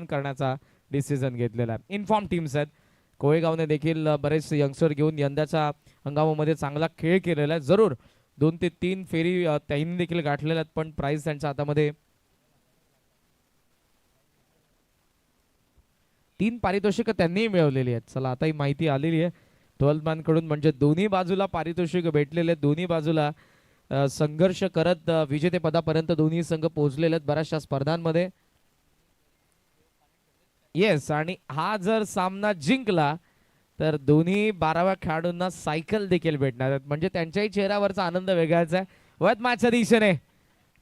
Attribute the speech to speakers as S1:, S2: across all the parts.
S1: करण्याचा डिसिजन घेतलेला आहे. इन्फॉर्म टीम्स आहेत. कोळेगावने देखील बरेच यंगस्टर घेऊन यंदाच्या हंगामामध्ये चांगला खेळ केलेला आहे. जरूर 2 ते 3 फेरी त्यांनी देखील गाठलेल्या आहेत, पण प्राइस त्यांच्या हातामध्ये 3 पारितोषिक त्यांनीही मिळवलेली आहेत. चला आता ही माहिती आलेली आहे 12 मॅन कडून, म्हणजे दोन्ही बाजूला पारितोषिक भेटलेले आहेत. दोन्ही बाजूला संघर्ष करत विजेतेपदापर्यंत दोन्ही संघ पोहोचलेले आहेत बऱ्याचशा स्पर्धांमध्ये. येस, आणि हा जर सामना जिंकला तर दोन्ही 12व्या खेळाडूंना सायकल देखील भेटणार आहेत, म्हणजे त्यांच्याही चेहऱ्यावरचा आनंद वेगळाच आहे. वत मॅचच्या दिशेने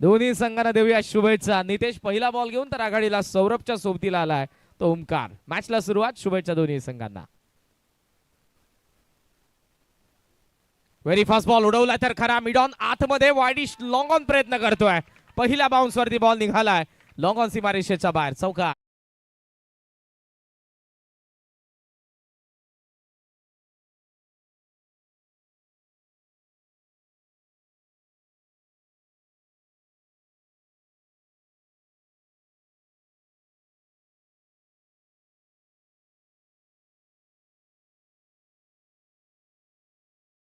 S1: दोन्ही संघांना देऊया शुभेच्छा. नितेश पहिला बॉल घेऊन तर आघाडीला सौरभच्या सोबतीला आलाय तो ओमकार. मॅचला सुरुवात, शुभेच्छा दोन्ही संघांना. व्हेरी फास्ट बॉल उडवला तर खरा मिडॉन आतमध्ये वाईडिश लॉंग ऑन प्रयत्न करतोय. पहिल्या बाउन्स वरती बॉल निघालाय लॉंग ऑन सीमारेषेच्या बाहेर. चौका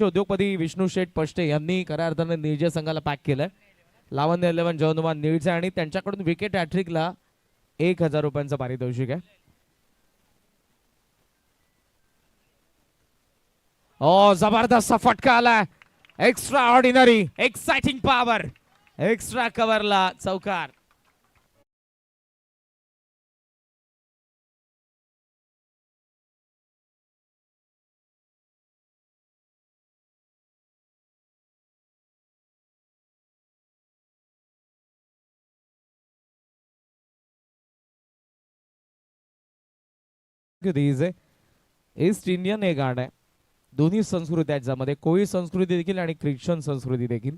S1: उद्योगपती विष्णू शेठ पष्टे यांनी खऱ्या अर्थाने निर्जय संघाला पॅक केलंय. लावण्य 11 जवानुमान नीडचे आणि त्यांच्याकडून विकेट हॅट्रिकला 1000 रुपयांचं पारितोषिक आहे. ओ जबरदस्त फटका आला, extraordinary exciting power, extra कव्हरला चौकार. ईस्ट इंडियन हे गाणं आहे. दोन्ही संस्कृती आहेत ज्यामध्ये कोळी संस्कृती देखील आणि ख्रिश्चन संस्कृती देखील.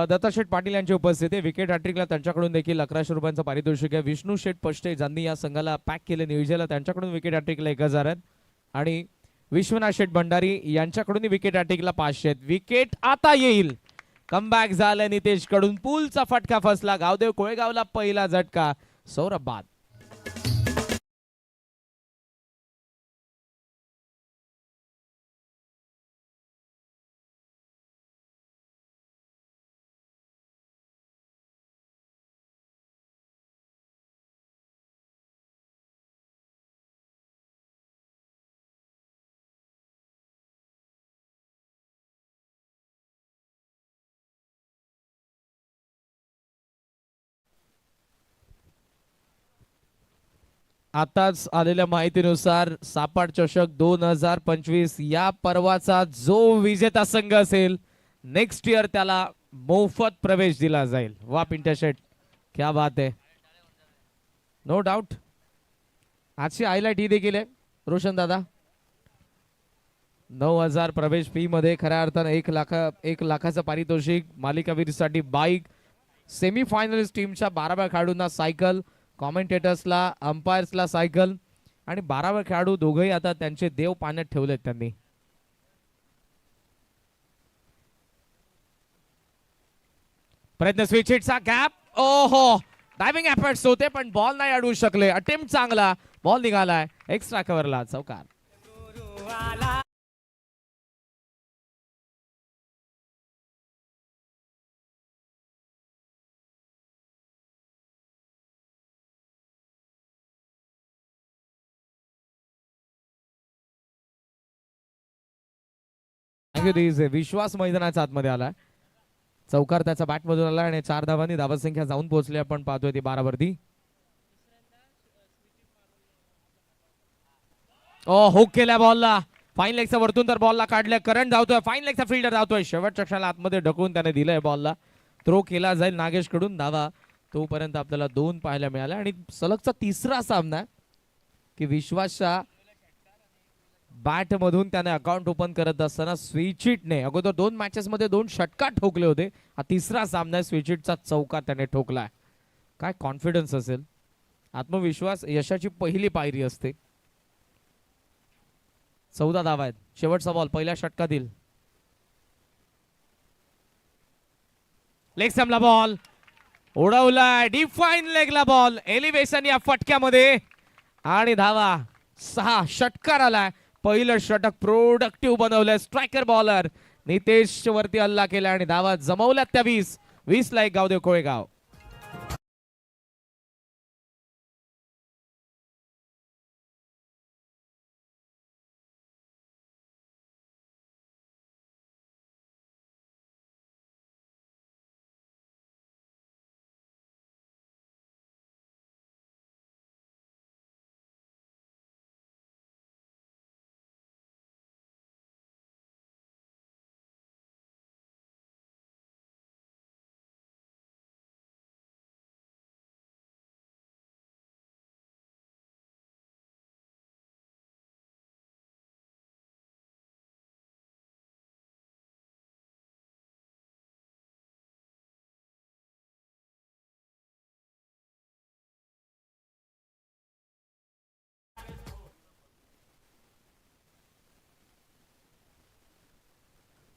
S1: दत्ताशेठ पाटील यांची उपस्थिती. विकेट हॅट्रिकला त्यांच्याकडून देखील 1100 रुपयांचं पारितोषिक आहे. विष्णू शेठ पष्टे ज्यांनी या संघाला पॅक केले नियोजनाला, त्यांच्याकडून विकेट हॅट्रिकला 1000 आहेत आणि विश्वनाथ शेठ भंडारी यांच्याकडून विकेट हॅट्रिकला 500 आहेत. विकेट आता येईल, कमबॅक झालं नितेश कडून. पूलचा फटका फसला, गावदेव कोळेगावला पहिला झटका. सौरभ बाद. आताच आलेल्या माहितीनुसार सापाट चषक 2025 या पर्वाचा जो विजेता संघ असेल नेक्स्ट इयर त्याला मोफत प्रवेश दिला जाईल. वा पिंट्या शेट, क्या बात आहे. नो डाऊट आजची हायलाइट ही देखील आहे रोशन दादा. 9000 प्रवेश फी मध्ये खऱ्या अर्थानं 1 लाखाचं पारितोषिक, मालिकावीरसाठी बाईक, सेमी फायनलिस्ट टीमच्या 12व्या खेळाडूंना सायकल, कॉमेंटेटर्सला अंपायर्सला सायकल आणि 12वे खेळाडू दोघेही आता त्यांचे देव पाण्यात ठेवलेत त्यांनी. प्रयत्न स्विच हिटचा गॅप, ओहो डायव्हिंग एफर्ट्स होते पण बॉल नाही अडवू शकले. अटेम्प्ट चांगला, बॉल निघालाय एक्स्ट्रा कव्हरला चौकार. विश्वास मैदानाच्या आतमध्ये आला. चौकार त्याचा बॅट मधून आला आणि 4 धावांनी धावत संख्या जाऊन पोहोचली. आपण पाहतोय ती 12 वरती. ओ हुक केल्या बॉलला, फाईन लेगच्या वरतून तर बॉलला काढल्या. करंट धावतोय, फाईन लेगचा फिल्डर धावतोय. शेवटच्या क्षणाला आतमध्ये ढकलून त्याने दिलंय बॉलला. थ्रो केला जाईल नागेश कडून. धावा तोपर्यंत आपल्याला 2 पाहायला मिळाल्या आणि सलगचा तिसरा सामना की विश्वासच्या बॅट मधून त्याने अकाउंट ओपन करत असताना स्विचिटने अगोदर 2 मॅचेस मध्ये 2 षटकार ठोकले होते. हा तिसरा सामना स्विचिटचा चौका त्याने ठोकलाय. काय कॉन्फिडन्स असेल, आत्मविश्वास यशाची पहिली पायरी असते. 14 धावा आहेत. शेवटचा बॉल पहिल्या उडवलाय डिफाईन लेगला बॉल, एलिव्हेशन या फटक्यामध्ये आणि धावा 6. षटकार आलाय, पहिलं षटक प्रोडक्टिव्ह बनवलंय स्ट्रायकर बॉलर नितेश वरती हल्ला केला आणि धावा जमवल्यात त्या 20 ला 1 गावदेव कोळेगाव.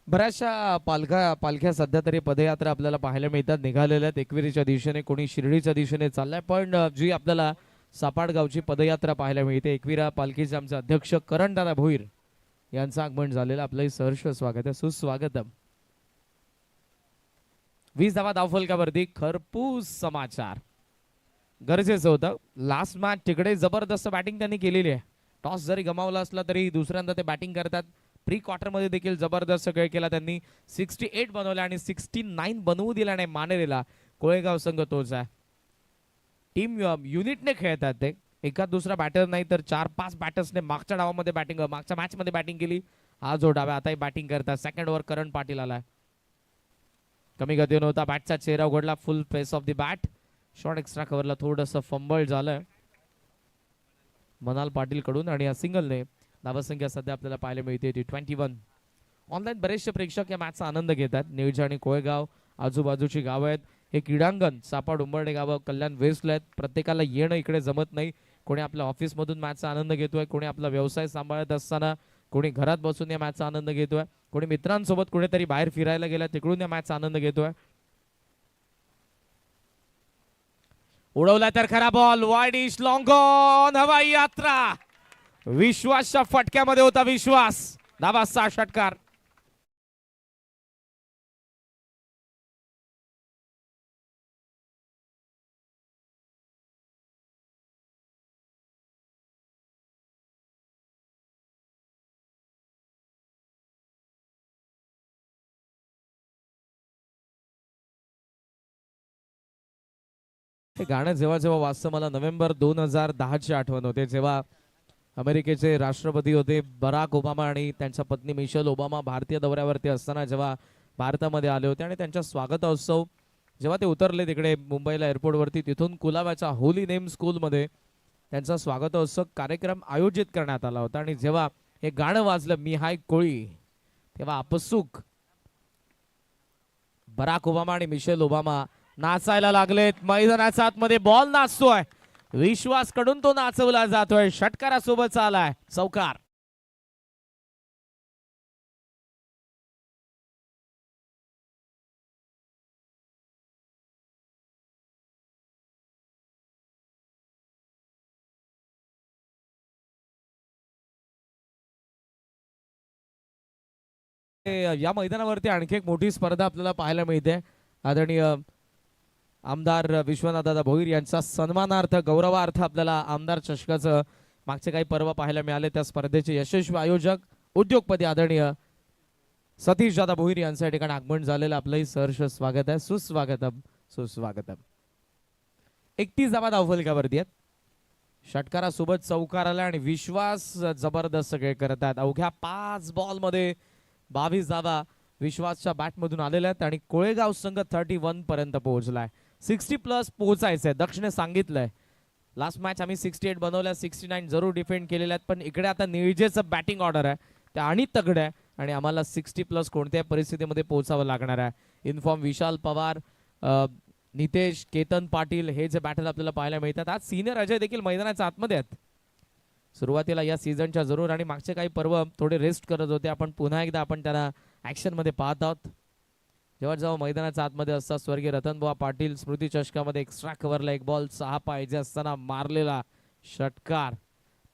S1: बऱ्याचशा पालख्या सध्या तरी पदयात्रा आपल्याला पाहायला मिळतात निघालेल्या आहेत. एकविरीच्या दिशेने, कोणी शिर्डीच्या दिशेने चाललाय, पण जी आपल्याला सापाड गावची पदयात्रा पाहायला मिळते, एकविरा पालखीचे आमचे अध्यक्ष करणदादा भोईर यांचं आगमन झालेलं. आपलं सहर्ष स्वागत आहे, सुस्वागतम. 20 धावा धावफलकावरती खरपूस समाचार गरजेचं होतं. लास्ट मॅच तिकडे जबरदस्त बॅटिंग त्यांनी केलेली आहे. टॉस जरी गमावला असला तरी दुसऱ्यांदा ते बॅटिंग करतात. प्री क्वार्टर मध्ये देखील जबरदस्त खेळ केला त्यांनी. 68 बनवला आणि 69 बनवू दिला नाही मानेरेला. कोळेगाव संघ तोच आहे. टीम युनिटने खेळतात ते, एका दुसरा बॅटर नाही तर 4-5 बॅटर्सने मागच्या डावामध्ये बॅटिंग, मागच्या मॅच मध्ये बॅटिंग केली. हा जो डाव्या आताही बॅटिंग करतात. सेकंड ओव्हर करण पाटील आलाय. कमी गतीने होता, बॅटचा चेहरा उघडला. Full face of the bat. Short extra कव्हरला थोडंसं फंबल झालं मनाल पाटील कडून आणि या सिंगलने धावसंख्या सध्या आपल्याला पाहायला मिळते ती 21. ऑनलाईन बरेचसे प्रेक्षक या मॅचचा आनंद घेतात. निळजा आणि कोळेगाव आजूबाजूची गावं आहेत. हे क्रीडांगण सापाड उंबरडे गावं कल्याण वेस्टला आहेत. प्रत्येकाला येणं इकडे जमत नाही. कोणी आपल्या ऑफिसमधून मॅचचा आनंद घेतोय, कोणी आपला व्यवसाय सांभाळत असताना, कोणी घरात बसून या मॅचचा आनंद घेतोय, कोणी मित्रांसोबत कुठेतरी बाहेर फिरायला गेला तिकडून या मॅचचा आनंद घेतोय. उडवला तर खरा बॉल, वाईड इश लॉंग ऑन, हवाई यात्रा. विश्वासच्या फटक्यामध्ये होता विश्वास. धावा 6 षटकार. हे गाणं जेव्हा जेव्हा वाचतं मला नोव्हेंबर 2010 ची आठवण होते, जेव्हा अमेरिकेचे राष्ट्रपती होते बराक ओबामा आणि त्यांच्या पत्नी मिशेल ओबामा भारतीय दौऱ्यावरती असताना जेव्हा भारतामध्ये आले होते आणि त्यांच्या स्वागतोत्सव जेव्हा ते उतरले तिकडे मुंबईला एअरपोर्टवरती, तिथून कुलाब्याच्या होली नेम स्कूलमध्ये त्यांचा स्वागतोत्सव कार्यक्रम आयोजित करण्यात आला होता. आणि जेव्हा हे गाणं वाजलं मी हाय कोळी, तेव्हा आपसुक बराक ओबामा आणि मिशेल ओबामा नाचायला लागलेत. मैदानाच्या आतमध्ये बॉल नाचतोय, विश्वास कडून तो नाचवला जातोय. षटकारासोबत आलाय चौकार. या मैदानावरती आणखी एक मोठी स्पर्धा आपल्याला पाहायला मिळते. आदरणीय आमदार विश्वनाथदादा भोईर यांचा सन्मानार्थ गौरवार्थ आपल्याला आमदार चषकाचं मागचे काही पर्व पाहायला मिळाले. त्या स्पर्धेचे यशस्वी आयोजक उद्योगपती आदरणीय सतीश दादा भोईर यांच्या ठिकाणी आगमन झालेलं. आपलंही सहर्ष स्वागत आहे, सुस्वागतम सुस्वागतम. 31 धावा धावफलकावरती आहेत. षटकारासोबत चौकार आला आणि विश्वास जबरदस्त खेळ करत आहेत. अवघ्या 5 बॉल मध्ये 22 धावा विश्वासच्या बॅटमधून आलेल्या आहेत आणि कोळेगाव संघ 31 पर्यंत पोहोचलाय. 60+ पोहोचायचंय. दक्षने सांगितलंय लास्ट मॅच आम्ही 68 बनवल्या, 69 जरूर डिफेंड केलेल्या आहेत, पण इकडे आता निळजेचं बॅटिंग ऑर्डर आहे त्या आणि तगड आहे आणि आम्हाला 60+ कोणत्याही परिस्थितीमध्ये पोहोचावं लागणार आहे. इन्फॉर्म विशाल पवार, नितेश, केतन पाटील हे जे बॅटल आपल्याला पाहायला मिळतात. आज सिनियर अजय देखील मैदानाच्या आतमध्ये आहेत. सुरुवातीला या सीझनच्या जरूर आणि मागचे काही पर्व थोडे रेस्ट करत होते. आपण पुन्हा एकदा आपण त्यांना ऍक्शन मध्ये पाहत आहोत. जेव्हा जेव्हा मैदानाच्या आतमध्ये असतात स्वर्गीय रतनबुवा पाटील स्मृती चषकामध्ये एक्स्ट्रा कव्हरला एक बॉल 6 पाहिजे असताना मारलेला षटकार,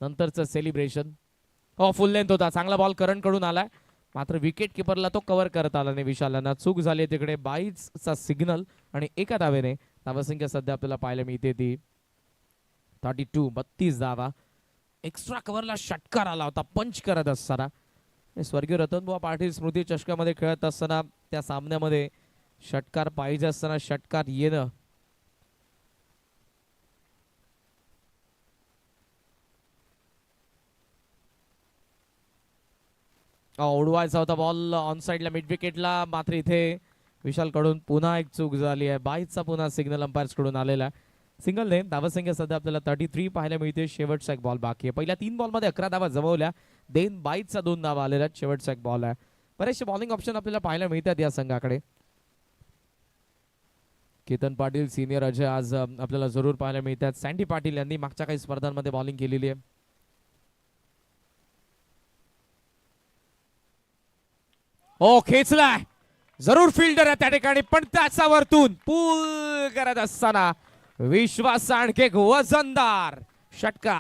S1: नंतरचं सेलिब्रेशन. हो, फुल लेंथ होता, चांगला बॉल करण कडून आलाय, मात्र विकेट किपरला तो कव्हर करत आला नाही विशालांना. चूक झाली तिकडे, बाईजचा सिग्नल आणि एका धावेने धावसंख्या सध्या आपल्याला पाहायला मिळते ती 32 धावा. एक्स्ट्रा कव्हरला षटकार आला होता पंच करत असताना. स्वर्गीय रतनबुवा पाटील स्मृती चषकामध्ये खेळत असताना त्या सामन्यामध्ये षटकार पाहिजे असताना षटकार येणं उडवायचा होता बॉल ऑन साइडला मिड विकेटला, मात्र इथे विशाल कडून पुन्हा एक चूक झाली आहे. बाईचा पुन्हा सिग्नल अंपायर्स कडून आलेला सिंगलने. धावसंख्या सध्या आपल्याला 33 पाहायला मिळते. शेवटचा एक बॉल बाकी आहे. पहिल्या 3 बॉलमध्ये 11 धावा जमवल्या, देन बाईचा 2 धावा आलेल्या. शेवटचा एक बॉल आहे. बरेचसे बॉलिंग ऑप्शन आपल्याला पाहायला मिळतात या संघाकडे. केतन पाटील सिनियर अजय आज आपल्याला जरूर पाहायला मिळतात. सँडी पाटील यांनी मागच्या काही स्पर्धांमध्ये बॉलिंग केलेली आहे. हो, खेचलाय, जरूर फिल्डर आहे त्या ठिकाणी, पण त्याचा वरतून पूल करत असताना विश्वास आणखी एक वजनदार षटकार.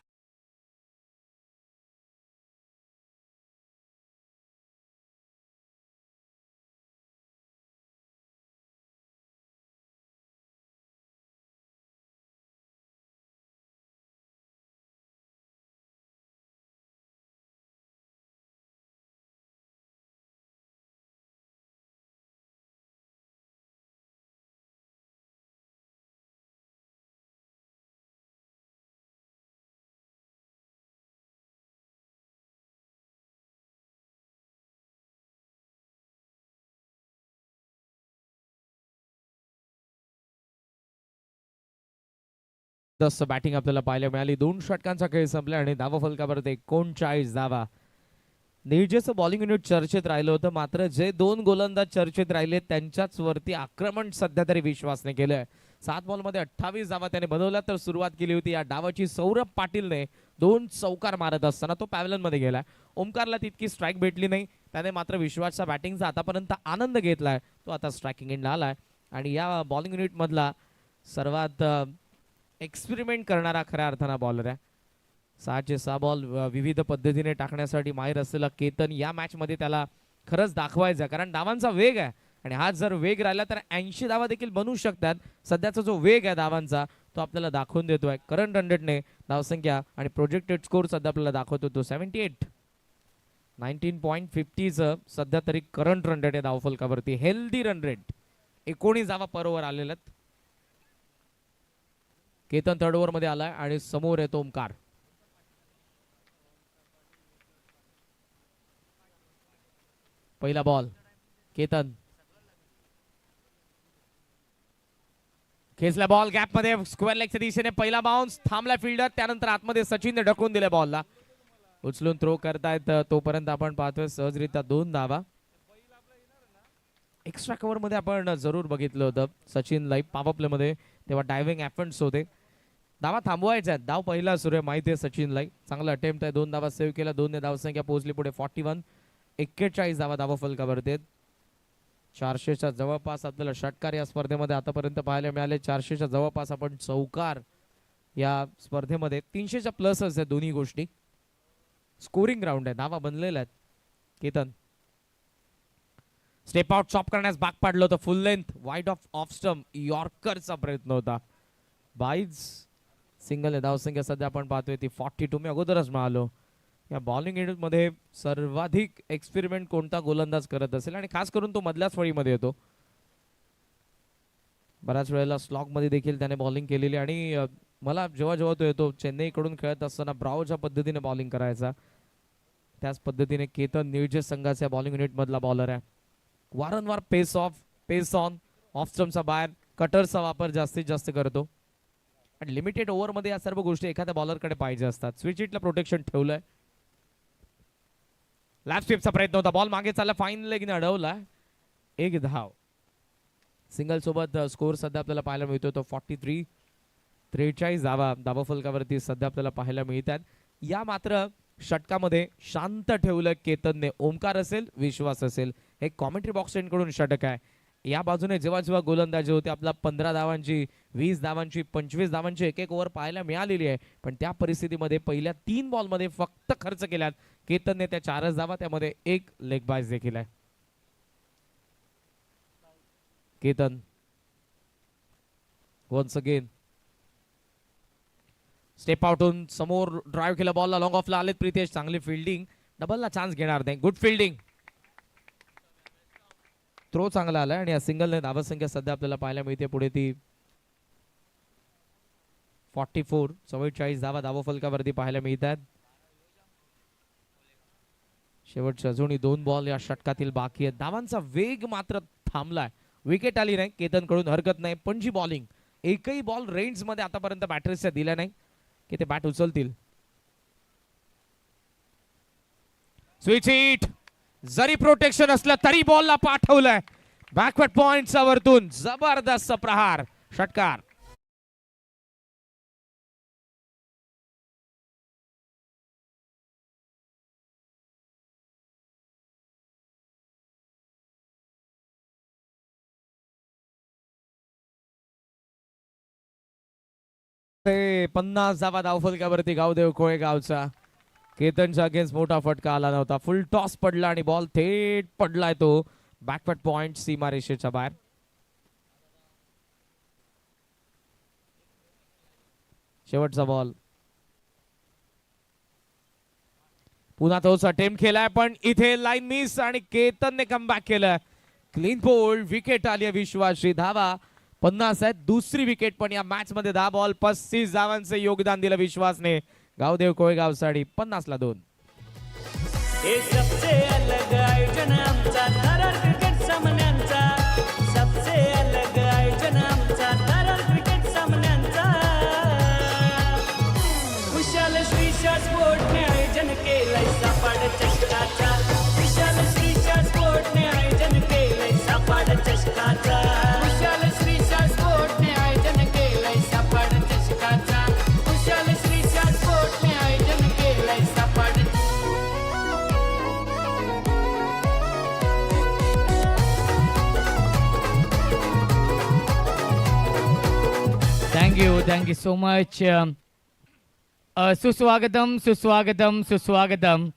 S1: तसं बॅटिंग आपल्याला पाहायला मिळाली. 2 षटकांचा खेळ संपला आणि धावा फलकावर 39 धावा. निर्जेचं बॉलिंग युनिट चर्चेत राहिलं होतं, मात्र जे 2 गोलंदाज चर्चेत राहिले त्यांच्याच वरती आक्रमण सध्या तरी विश्वासने केलंय. 7 बॉलमध्ये 28 धावा त्याने बनवल्या. तर सुरुवात केली होती या डावाची सौरभ पाटीलने 2 चौकार मारत असताना. तो पॅव्हलन मध्ये गेला. ओमकारला तितकी स्ट्राईक भेटली नाही, त्याने मात्र विश्वासच्या बॅटिंगचा आतापर्यंत आनंद घेतलाय. तो आता स्ट्रायकिंग एंडला आलाय आणि या बॉलिंग युनिट मधला सर्वात एक्सपेरिमेंट करणारा खऱ्या अर्थानं बॉलर आहे. 6 बॉल विविध पद्धतीने टाकण्यासाठी माहीर असलेला केतन या मॅच मध्ये त्याला खरंच दाखवायचं, कारण धावांचा वेग आहे आणि हा जर वेग राहिला तर 80 धावा देखील बनवू शकतात. सध्याचा जो वेग आहे धावांचा तो आपल्याला दाखवून देतोय. करंट रन रेटने धावसंख्या आणि प्रोजेक्टेड स्कोर सध्या आपल्याला दाखवतो तो 78. 19.50 सध्या तरी करंट रन रेट आहे धावफलकावरती. हेल्दी रन रेट 19 धावा पर ओव्हर आलेल्यात. केतन थर्ड ओव्हर मध्ये आलाय आणि समोर येतो ओमकार. पहिला बॉल केतन खेचला बॉल गॅप मध्ये स्क्वेअर लेगच्या दिशेने. पहिला बाउन्स, थांबला फिल्डर, त्यानंतर आतमध्ये सचिनने ढकलून दिले बॉलला. उचलून थ्रो करतायत तोपर्यंत आपण पाहतोय सहजरित्या 2 धावा. एक्स्ट्रा कव्हर मध्ये आपण जरूर बघितलं होतं सचिन लाईव्ह पॉवर प्ले मध्ये, तेव्हा डायव्हिंग एफंट्स होते. धावा थांबवायच्या, धाव पहिला सुरू आहे माहिती आहे सचिन लाई. चांगला अटेम्प्ट आहे, 2 धावा सेव्ह केला. 2 ने धावसंख्या पोहोचली पुढे 41. 41 धावा धावा फलकावरती. 400च्या जवळपास आपल्याला षटकार या स्पर्धेमध्ये आतापर्यंत पाहायला मिळाले. 400च्या जवळपास आपण चौकार या स्पर्धेमध्ये. 300च्या प्लसच आहे दोन्ही गोष्टी. स्कोरिंग ग्राउंड आहे, धावा बनलेल्या आहेत. केतन स्टेप आउट चॉप करण्यास भाग पाडलं होतं. Full length wide off stump यॉर्करचा प्रयत्न होता. बाईज सिंगल धावसंख्या सध्या आपण पाहतोय ती 42. मी अगोदरच म्हणालो या बॉलिंग युनिट मध्ये सर्वाधिक एक्सपेरिमेंट कोणता गोलंदाज करत असेल आणि खास करून तो मधल्याच फळीमध्ये येतो. बऱ्याच वेळेला स्लॉग मध्ये देखील त्याने बॉलिंग केलेली आणि मला जेव्हा जेव्हा तो येतो चेन्नईकडून खेळत असताना ब्रावोच्या पद्धतीने बॉलिंग करायचा, त्याच पद्धतीने केतन न्यूझे संघाच्या बॉलिंग युनिट मधला बॉलर आहे. वारंवार पेस ऑफ, पेस ऑन, ऑफ स्टंपचा बाहेर, कटरचा वापर जास्तीत जास्त करतो आणि लिमिटेड ओव्हर मध्ये या सर्व गोष्टी एखाद्या बॉलरकडे पाहिजे असतात. स्विच हिटला प्रोटेक्शन ठेवलंय. लॅप स्वीपचा प्रयत्न होता, बॉल मागे चालला, फाईन लेगने अडवला. 1 धाव. सिंगल सोबत स्कोर सध्या आपल्याला पाहायला मिळतो तो 43. 43 धावा धावा फलकावरती सध्या आपल्याला पाहायला मिळतात. या मात्र षटकामध्ये शांत ठेवलं केतनने. ओमकार असेल, विश्वास असेल, हे कॉमेंट्री बॉक्स कडून षटक आहे. या बाजूने जेव्हा जेव्हा गोलंदाजी होते आपला 15 धावांची 20 धावांची 25 धावांची एक एक ओव्हर पाहायला मिळालेली आहे, पण त्या परिस्थितीमध्ये पहिल्या 3 बॉलमध्ये फक्त खर्च केल्यात केतनने त्या 4च धावा, त्यामध्ये एक लेग बाय देखील आहे. केतन वन्स अगेन स्टेप आउटून समोर ड्राइव्ह केला, बॉलला लॉंग ऑफला आलेत प्रितेश, चांगली फिल्डिंग, डबलला चान्स घेणार नाही, गुड फिल्डिंग, थ्रो चांगला आलाय आणि या सिंगलने धावसंख्या सध्या आपल्याला पाहायला मिळते पुढे ती 44 धावा धावफलकावरती पाहायला मिळतात. शेवटच्या अजूनही 2 बॉल या षटकातील बाकी आहेत. धावांचा वेग मात्र थांबलाय, विकेट आली नाही, केतन कडून हरकत नाही, पण जी बॉलिंग एकही बॉल रेंज मध्ये आतापर्यंत बॅटर्सच्या दिल्या नाही की ते बॅट उचलतील. स्विच हिट, जरी प्रोटेक्शन असलं तरी बॉलला पाठवलंय बॅकवर्ड पॉइंटचा वरतून, जबरदस्त प्रहार, षटकार. ते 50 धावा धावफलकावरती गावदेव कोळेगावचा. केतनच्या अगेन्स्ट मोठा फटका आला नव्हता, फुल टॉस पडला आणि बॉल थेट पडलाय तो बॅकवर्ड पॉइंट सीमारेषेच्या बाहेर. शेवटचा बॉल, पुन्हा तोच अटेम्प्ट केलाय पण इथे लाईन मिस आणि केतनने कमबॅक केलं, क्लीन बोल्ड, विकेट आली विश्वासची. धावा 50 आहेत, दुसरी विकेट पण या मॅच मध्ये. 10 बॉल 35 धावांचे योगदान दिलं विश्वासने. गावदेव कोळेगावसाठी 50ला 2.
S2: हे सबसे अलग आयोजन आमचा थरार क्रिकेट सामन्यांचा, सबसे अलग आयोजन आमचा थरार क्रिकेट सामन्यांचा. विशाल श्रीशा स्पोर्टने आयोजन केलंय सपाट चषकाचा, विशाल श्रीशा स्पोर्टने आयोजन केलंय सपाट चषकाचा, विशाल श्रीशा स्पोर्टने आयोजन केलंय सपाट चषकाचा, विशाल श्रीशा स्पोर्टने आयोजन केलंय सपाट.
S3: Thank you so much. सुस्वागतम सुस्वागतम सुस्वागतम.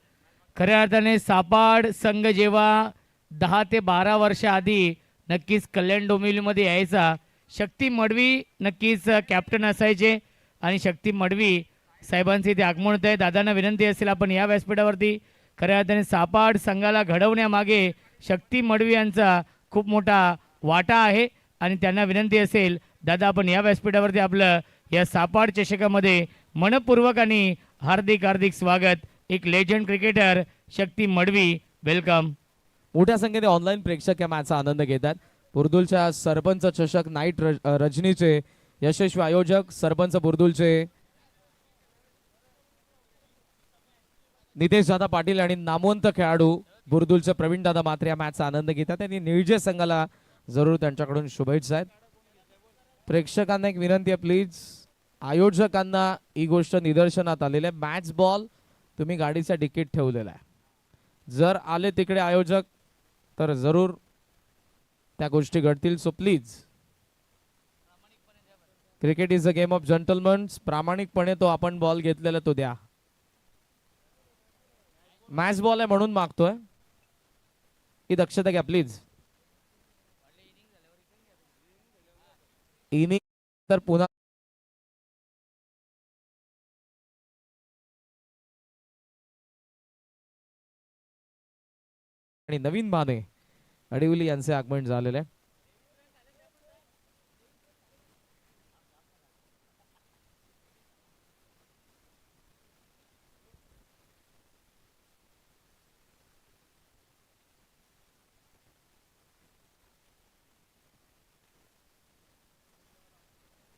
S3: खऱ्या अर्थाने सापाड संघ जेव्हा 10 ते 12 वर्ष आधी नक्कीच कल्याण डोंबिवलीमध्ये यायचा, शक्ती मडवी नक्कीच कॅप्टन असायचे आणि शक्ती मडवी साहेबांचे इथे आगमन होत आहे. दादांना विनंती असेल आपण या व्यासपीठावरती खऱ्या अर्थाने सापाड संघाला घडवण्यामागे शक्ती मडवी यांचा खूप मोठा वाटा आहे आणि त्यांना विनंती असेल दादा आपण या व्यासपीठावरती आपलं या सापाड चषकामध्ये मनपूर्वक आणि हार्दिक हार्दिक स्वागत. एक लेजंड क्रिकेटर शक्ती मडवी, वेलकम.
S1: मोठ्या संख्येने ऑनलाईन प्रेक्षक या मॅचचा आनंद घेतात. बुर्दुलच्या सरपंच चषक नाईट रजनीचे यशस्वी आयोजक सरपंच बुर्दुलचे नितेश दादा पाटील आणि नामवंत खेळाडू बुर्दुलचे प्रवीण दादा मात्रे या मॅचचा आनंद घेतात. त्यांनी निळजे संघाला जरूर त्यांच्याकडून शुभेच्छा आहेत. प्रेक्षकांना एक विनंती आहे, प्लीज आयोजकांना ही गोष्ट निदर्शनात आलेली आहे, मॅच बॉल तुम्ही गाडीचा तिकीट ठेवलेला आहे, जर आले तिकडे आयोजक तर जरूर त्या गोष्टी घडतील. So please, cricket is a game of gentlemen's, प्रामाणिकपणे तो आपण बॉल घेतलेला तो द्या. मॅच बॉल आहे म्हणून मागतोय, ही दक्षता घ्या प्लीज. इनिंग तर पुन्हा आणि नवीन माने अडिवली यांचे आगमन झालेले आहे.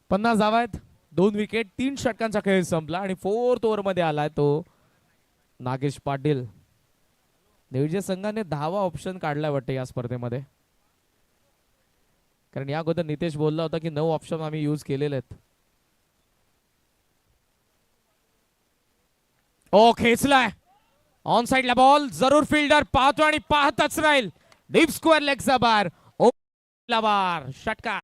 S1: पन्नास धावा आहेत, 2 विकेट, 3 षटकांचा खेळ संपला आणि 4th ओव्हर मध्ये आलाय तो नागेश पाटील. निळजे संघाने धावा ऑप्शन काढलाय वाटतं या स्पर्धेमध्ये, कारण या अगोदर नितेश बोलला होता की 9 ऑप्शन आम्ही यूज केलेले आहेत. ओ खेचलाय ऑन साइडला बॉल, जरूर फिल्डर पाहतो आणि पाहतच राहील, डीप स्क्वेअर लेगचा बार. बार षटकार.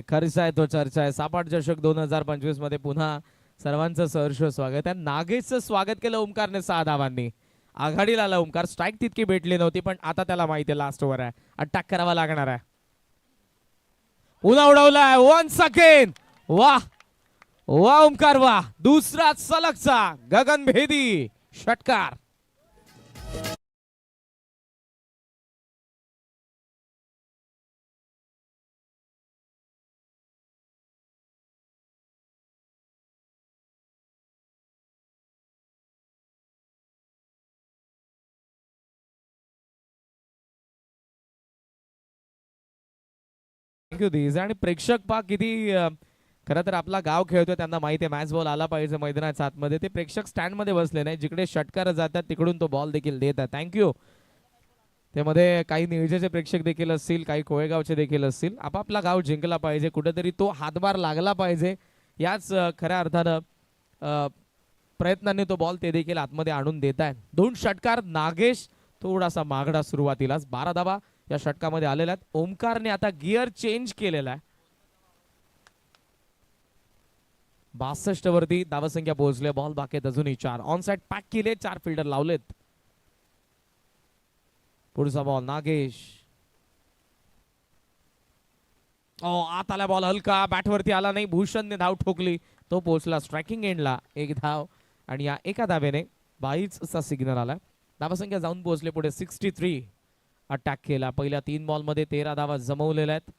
S1: खर्च आहे तो चर्चा आहे. सापाट चषक 2025 मध्ये पुन्हा सर्वांचं सहर्ष स्वागत आहे. नागेशचं स्वागत केलं ओमकारने 6 धावांनी. आघाडीला आला ओमकार. स्ट्राईक तितकी भेटली नव्हती पण आता त्याला माहिती आहे लास्ट ओव्हर आहे, अटॅक करावा लागणार आहे. पुन्हा उडवलाय वन्स अगेन. वाह वाह ओमकार वाह. दुसरा सलगचा गगनभेदी षटकार. थँक्यू दिस. आणि प्रेक्षक पा किती खरं तर आपला गाव खेळतोय त्यांना माहिती आहे मॅच बॉल आला पाहिजे मैदानाच्या आतमध्ये. ते प्रेक्षक स्टँड मध्ये बसले नाही, जिकडे षटकार जातात तिकडून तो बॉल देखील देत आहे. थँक्यू. त्यामध्ये काही निळजेचे प्रेक्षक देखील असतील, काही कोळेगावचे देखील असतील. आपापला गाव जिंकला पाहिजे, कुठेतरी तो हातभार लागला पाहिजे, याच खऱ्या अर्थानं प्रयत्नांनी तो बॉल ते देखील आतमध्ये आणून देत आहे. 2 षटकार. नागेश थोडासा मागडा सुरुवातीलाच. 12 धावा या षटकामध्ये आलेल्या आहेत. ओमकारने आता गिअर चेंज केलेला आहे. 62 वरती धावसंख्या पोहोचले. बॉल बाकी आहेत अजूनही 4. ऑन साइड पॅक केले, 4 फिल्डर लावलेत. पुढचा बॉल नागेश. आत आला बॉल हलका, बॅटवरती आला नाही. भूषणने धाव ठोकली, तो पोहोचला स्ट्रायकिंग एंडला. 1 धाव आणि या एका धावेने 22चा सिग्नल आला. धावसंख्या जाऊन पोहोचले पुढे 63. अटॅक केला. पहिल्या 3 बॉलमध्ये 13 धावा जमवलेल्या आहेत.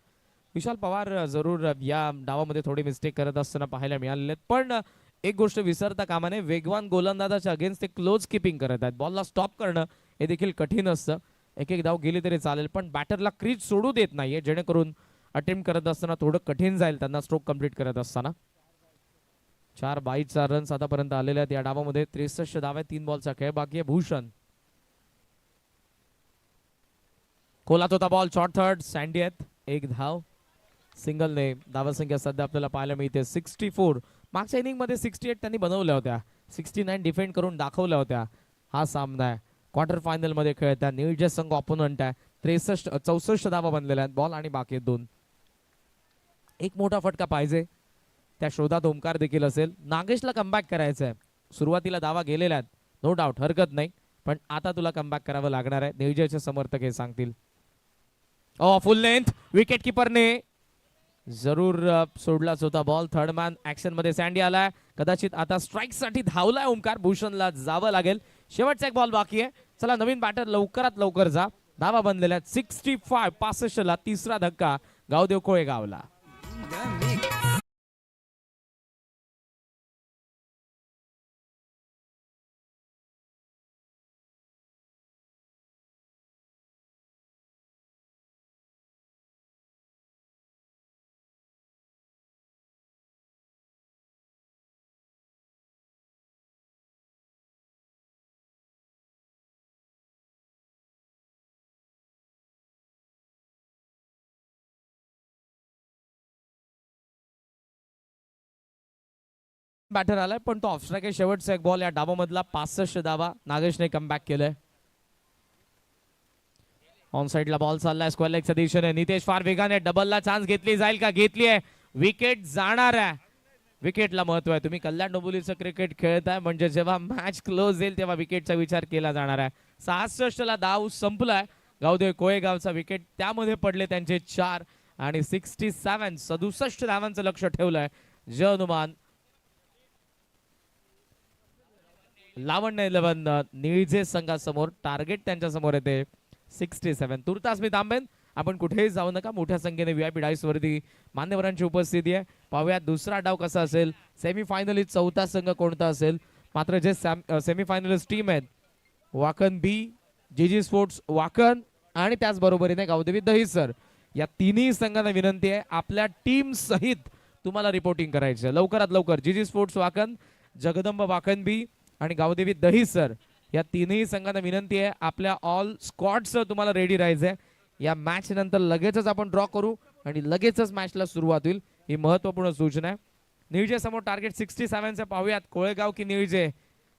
S1: विशाल पवार जरूर या डावामध्ये थोडी मिस्टेक करत असताना पाहायला मिळालेले आहेत. पण एक गोष्ट विसरता कामा नये, वेगवान गोलंदाजाच्या अगेन्स्ट ते क्लोज किपिंग करत आहेत. बॉलला स्टॉप करणं हे देखील कठीण असतं. एक धाव गेली तरी चालेल, पण बॅटरला क्रीज सोडू देत नाहीये, जेणेकरून अटेम्प्ट करत असताना थोडं कठीण जाईल त्यांना स्ट्रोक कंप्लीट करत असताना. 4/22 रन्स आतापर्यंत आलेले आहेत या डावामध्ये. 63 धावा, 3 बॉलचा खेळ बाकी आहे. भूषण खोलात होता बॉल, शॉर्ट थर्ड. सँडी आहेत. 1 धाव सिंगलने. धावसंख्या सध्या आपल्याला पाहायला मिळते 64. मागच्या इनिंग मध्ये 68 त्यांनी बनवल्या होत्या, 69 डिफेंड करून दाखवल्या होत्या. हा सामना आहे क्वार्टर फायनल मध्ये खेळतात. निळजे संघ ऑपोनंट आहे. 64 धावा बनलेल्या आहेत. बॉल आणि बाकी 2. एक मोठा फटका पाहिजे, त्या शोधात ओमकार देखील असेल. नागेशला कमबॅक करायचं आहे. सुरुवातीला धावा गेलेल्या आहेत, नो डाऊट, हरकत नाही, पण आता तुला कमबॅक करावं लागणार आहे. निळजेचे समर्थक हे सांगतील. फुल लेंथ. विकेट किपरने जरूर सोडलाच होता बॉल. थर्ड मॅन ऍक्शन मध्ये सँडी आलाय. कदाचित आता स्ट्राईक साठी धावलाय ओमकार. भूषणला जावं लागेल. शेवटचा एक बॉल बाकी आहे. चला नवीन बॅटर लवकरात लवकर जा. धावा बनलेल्या 65. 65 ला 3रा धक्का गावदेव कोळेगावला. बॅटर आलाय, पण तो ऑफस्ट्राईक आहे. शेवटचा एक बॉल या डावामधला. 65 धावा नागेशने कमबॅक केलंय. ऑन साइडला बॉल चाललाय स्क्वेअर लेगच्या दिशेने. नितेश फार वेगाने डबलला चान्स घेतली जाईल का? घेतली आहे. विकेट जाणार आहे. विकेटला महत्व आहे. तुम्ही कल्याण डोंबिवलीचं क्रिकेट खेळताय म्हणजे जेव्हा मॅच क्लोज येईल तेव्हा विकेटचा विचार केला जाणार आहे. 66 ला धाव संपलाय. गावदेव कोळेगावचा विकेट त्यामध्ये पडले त्यांचे 4 आणि 67 धावांचं लक्ष ठेवलंय जय हनुमान. लावण्य 11 निळजे संघासमोर. टार्गेट त्यांच्या समोर येते 67. तुर्तास मी थांबेन, आपण कुठेही जाऊ नका. मोठ्या संख्येने व्हीआयपी डाईस वरती मान्यवरांची उपस्थिती आहे. पाहूया दुसरा डाव कसा असेल. सेमीफायनलिस्ट चौथा संघ कोणता असेल. मात्र जे सेमीफायनलिस्ट टीम आहेत, वाकण बी, जीजी स्पोर्ट्स वाकण आणि त्याचबरोबरीने गावदेवी दहिसर, या तिन्ही संघांना विनंती आहे आपल्या टीम सहित तुम्हाला रिपोर्टिंग करायचं लवकरात लवकर. जीजी स्पोर्ट्स वाकण जगदंब वाकणबी आणि गावदेवी दहिसर या तीनही संघांना विनंती आहे आपल्या ऑल स्क्वॉड्स तुम्हाला रेडी राहायचंय. या मॅच नंतर लगेचच आपण ड्रॉ करू आणि लगेचच मॅचला सुरुवात होईल. ही महत्वपूर्ण सूचना आहे. निळजे समोर टार्गेट 67 पाहूयात. कोळेगाव की निळजे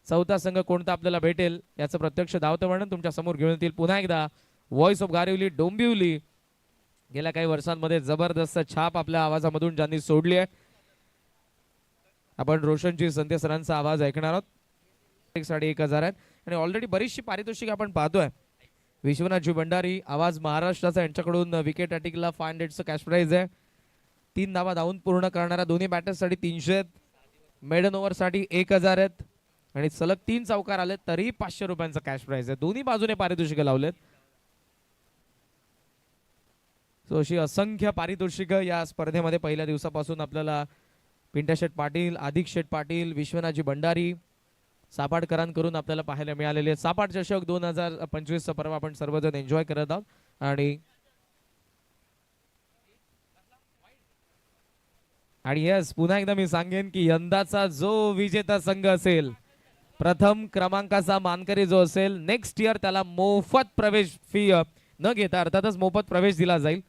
S1: चौथा संघ कोणता आपल्याला भेटेल याचं प्रत्यक्ष धावतं वर्णन तुमच्या समोर घेऊन येतील. पुन्हा एकदा व्हॉइस ऑफ गारिवली डोंबिवली गेल्या काही वर्षांमध्ये जबरदस्त छाप आपल्या आवाजामधून ज्यांनी सोडली आहे. आपण रोशनजी संते सरांचा आवाज ऐकणार आहोत. 1,500 आहेत आणि ऑलरेडी बरीचशी पारितोषिक आपण पाहतोय. विश्वनाथजी भंडारी आवाज महाराष्ट्राचा यांच्याकडून विकेट अटिकला 500चं कॅश प्राइज आहे. 3 धावा धावून पूर्ण करणाऱ्या दोन्ही बॅटर्ससाठी 300 आहेत. मेडन ओव्हरसाठी 1,000 आहेत आणि सलग 3 चौकार आले तरी 500 रुपयांचा कॅश प्राइज आहे. दोन्ही बाजूने पारितोषिक लावलेत. सो अशी असंख्य पारितोषिक या स्पर्धेमध्ये पहिल्या दिवसापासून आपल्याला पिंट्या शेठ पाटील, आदिक शेठ पाटील, विश्वनाथजी भंडारी, सापाडकरांकडून आपल्याला पाहायला मिळालेले. सापाड चषक 2025 पर्व आपण सर्वजण एन्जॉय करत आहोत आणि येस पुन्हा एकदा मी सांगेन की यंदाचा जो विजेता संघ असेल, प्रथम क्रमांकाचा मानकरी जो असेल, नेक्स्ट इयर त्याला मोफत प्रवेश फी न घेता अर्थातच मोफत प्रवेश दिला जाईल.